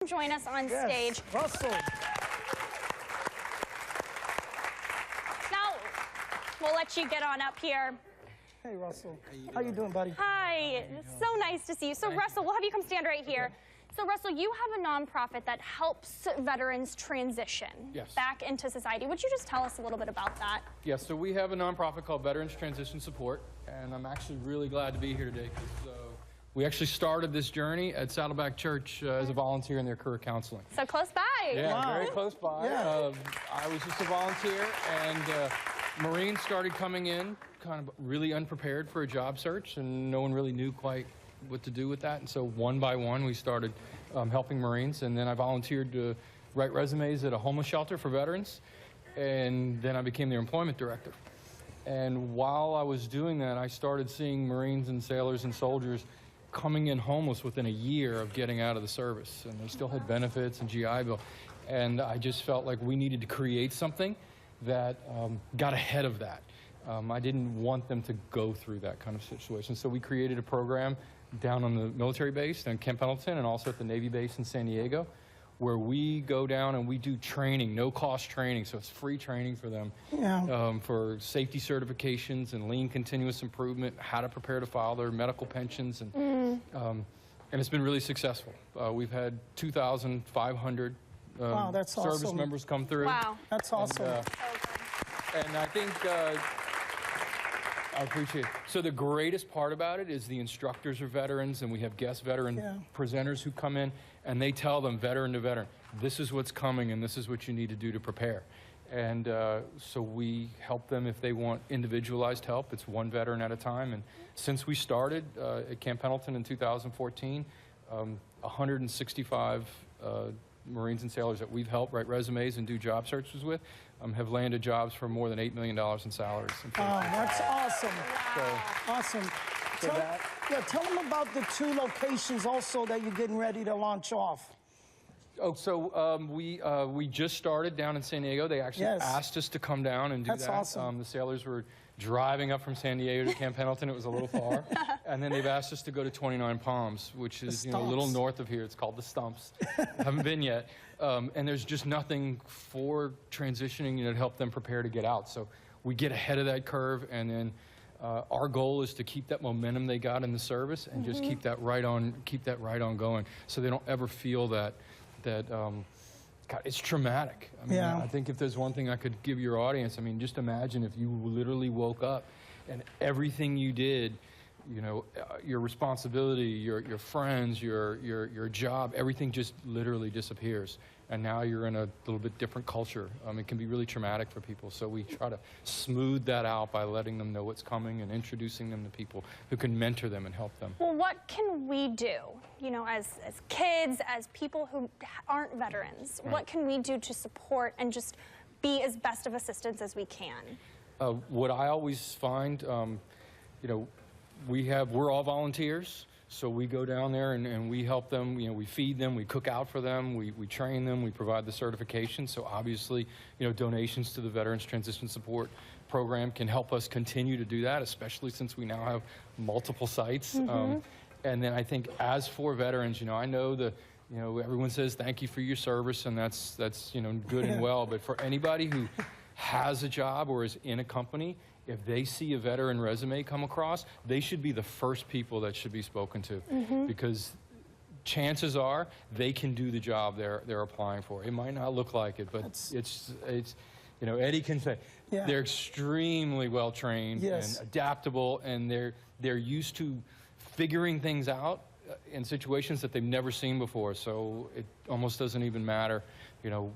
join us on stage. Russell. Now, we'll let you get on up here. Hey, Russell. How you doing, buddy? Hi. So nice to see you. So, Russell, we'll have you come stand right here. So, Russell, you have a nonprofit that helps veterans transition back into society. Would you just tell us a little bit about that? Yes, so we have a nonprofit called Veterans Transition Support, and I'm actually really glad to be here today because we actually started this journey at Saddleback Church as a volunteer in their career counseling. So close by. Yeah, very close by. I was just a volunteer, and Marines started coming in kind of really unprepared for a job search, and no one really knew quite what to do with that. And so one by one, we started helping Marines, and then I volunteered to write resumes at a homeless shelter for veterans, and then I became their employment director. And while I was doing that, I started seeing Marines and sailors and soldiers coming in homeless within a year of getting out of the service, and they still had benefits and GI Bill. And I just felt like we needed to create something that got ahead of that. I didn't want them to go through that kind of situation. So we created a program down on the military base in Camp Pendleton and also at the Navy base in San Diego, where we go down and we do training, no-cost training, so it's free training for them for safety certifications and lean continuous improvement, how to prepare to file their medical pensions, and it's been really successful. We've had 2,500 wow, that's service awesome. members come through. Wow. That's awesome. And I think I appreciate it. So the greatest part about it is the instructors are veterans, and we have guest veteran presenters who come in, and they tell them, veteran to veteran, this is what's coming, and this is what you need to do to prepare. And so we help them if they want individualized help. It's one veteran at a time. And since we started at Camp Pendleton in 2014, 165 Marines and sailors that we've helped write resumes and do job searches with have landed jobs for more than $8 million in salaries. Oh, that's awesome. Awesome. So Tell them about the 2 locations also that you're getting ready to launch off. Oh, so we just started down in San Diego. They actually asked us to come down and do that. That's awesome. The sailors were driving up from San Diego to Camp Pendleton. It was a little far. And then they've asked us to go to 29 Palms, which is a little north of here. It's called the Stumps. Haven't been yet. And there's just nothing for transitioning to help them prepare to get out. So we get ahead of that curve, and then our goal is to keep that momentum they got in the service and just keep that right on going, so they don't ever feel that God, it's traumatic. I mean, I think if there's one thing I could give your audience, I mean, just imagine if you literally woke up and everything you did, you know, your responsibility, your friends, your job, everything just literally disappears. And now you're in a little bit different culture. It can be really traumatic for people. So we try to smooth that out by letting them know what's coming and introducing them to people who can mentor them and help them. Well, what can we do, you know, as kids, as people who aren't veterans? What can we do to support and just be as best of assistance as we can? What I always find, you know, we're all volunteers. So we go down there and we help them, you know, we feed them, we cook out for them, we train them, we provide the certification. So obviously, you know, donations to the Veterans Transition Support Program can help us continue to do that, especially since we now have multiple sites. And then I think as for veterans, you know, I know you know, everyone says thank you for your service, and that's you know, good and well, but for anybody who has a job or is in a company, if they see a veteran resume come across, they should be the first people that should be spoken to, because chances are they can do the job they're applying for. It might not look like it, but it's you know, Eddie can say they're extremely well trained and adaptable, and they're used to figuring things out in situations that they've never seen before. So it almost doesn't even matter, you know,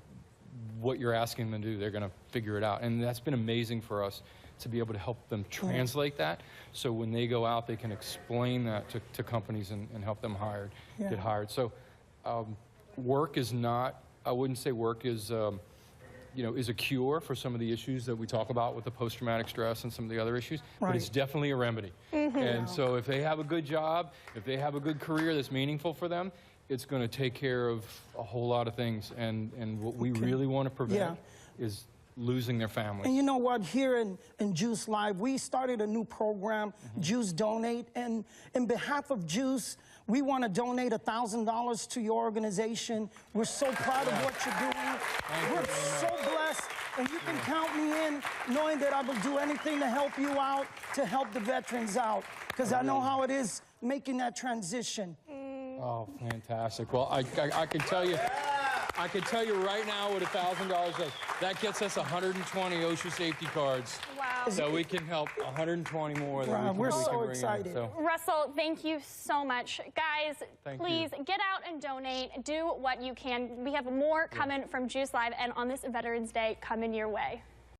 what you're asking them to do. They're going to figure it out, and that's been amazing for us to be able to help them translate that, so when they go out, they can explain that to companies and help them get hired. So work is not, I wouldn't say work is, you know, is a cure for some of the issues that we talk about with the post-traumatic stress and some of the other issues, but it's definitely a remedy. And so if they have a good job, if they have a good career that's meaningful for them, it's going to take care of a whole lot of things. And what we really want to prevent is losing their families. And you know what, here in Juice Live, we started a new program, Juice Donate, and in behalf of Juice, We want to donate $1,000 to your organization. We're so proud of what you're doing. We're so blessed, and you can count me in knowing that I will do anything to help you out, to help the veterans out, because I know how it is making that transition. Oh, fantastic. Well, I can tell you, I can tell you right now what $1,000 does. That gets us 120 OSHA safety cards. Wow. So we can help 120 more. Wow, we're so excited. Russell, thank you so much. Guys, please get out and donate. Do what you can. We have more coming from Juice Live and on this Veterans Day coming your way.